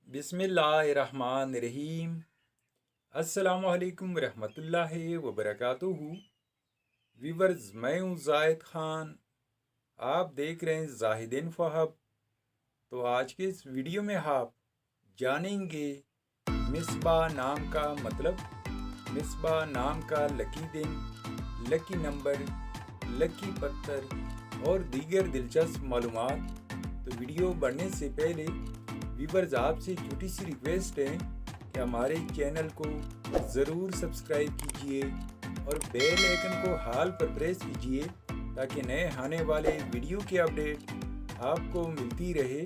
बिस्मिल्लाहिर्रहमानिर्रहीम। अस्सलामुअलैकुम रहमतुल्लाहि वबरकातुहू। व्यूवर्स, मैं हूँ जाहिद ख़ान, आप देख रहे हैं जाहिद इन्फो हब। तो आज के इस वीडियो में आप जानेंगे मिसबाह नाम का मतलब, मिसबाह नाम का लकी दिन, लकी नंबर, लकी पत्थर और दीगर दिलचस्प मालूमात। तो वीडियो बढ़ने से पहले व्यूवर्स, आपसे छोटी सी रिक्वेस्ट है कि हमारे चैनल को ज़रूर सब्सक्राइब कीजिए और बेल आइकन को हाल पर प्रेस कीजिए ताकि नए आने वाले वीडियो की अपडेट आपको मिलती रहे।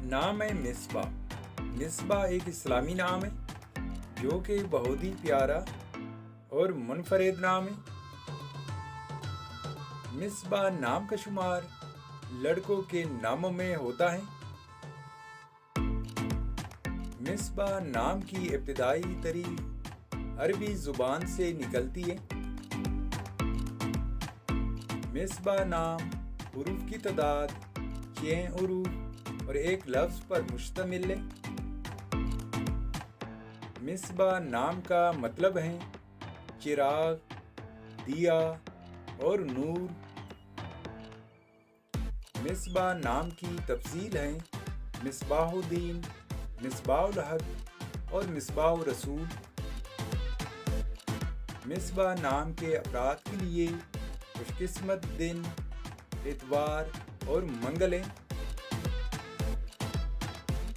नाम है मिसबाह। मिसबाह एक इस्लामी नाम है जो कि बहुत ही प्यारा और मुनफरिद नाम है। मिसबाह नाम का शुमार लड़कों के नामों में होता है। मिसबाह नाम की इब्तिदाई तारीख अरबी ज़ुबान से निकलती है। मिसबाह नाम हुरूफ की तादाद 6 हुरूफ और एक लफ्ज़ पर मुश्तमिल है। मिसबाह नाम का मतलब है चिराग, दिया और नूर। मिसबाह नाम की तफसील है मिसबाहुद्दीन, मिसबाहुल हक और मिसबाहुर रसूल। मिसबाह नाम के अफराद के लिए खुशकिस्मत दिन इतवार और मंगल है।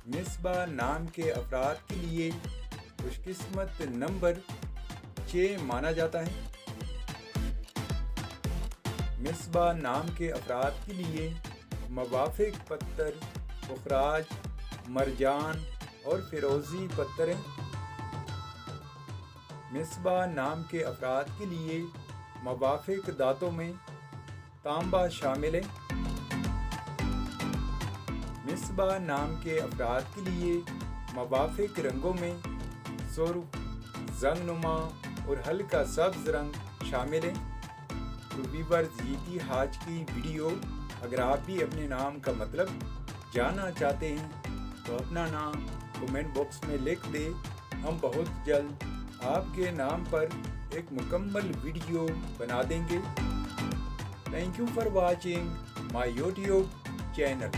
मिसबाह नाम के अफराद के लिए खुशकिस्मत नंबर 6 माना जाता है। मिसबाह नाम के अफराद के लिए मवाफिक पत्थर पुखराज, मरजान और फिरोजी पत्थर हैं। मिसबाह नाम के अफराद के लिए मवाफिक दातों में तांबा शामिल है। मिसबाह नाम के अफराद के लिए मवाफिक रंगों में सुर्ख, जंगनुमा और हल्का सब्ज रंग शामिल है। तो व्यूअर्स, ये थी आज की वीडियो। अगर आप भी अपने नाम का मतलब जानना चाहते हैं तो अपना नाम कमेंट बॉक्स में लिख दे। हम बहुत जल्द आपके नाम पर एक मुकम्मल वीडियो बना देंगे। Thank you for watching my YouTube channel.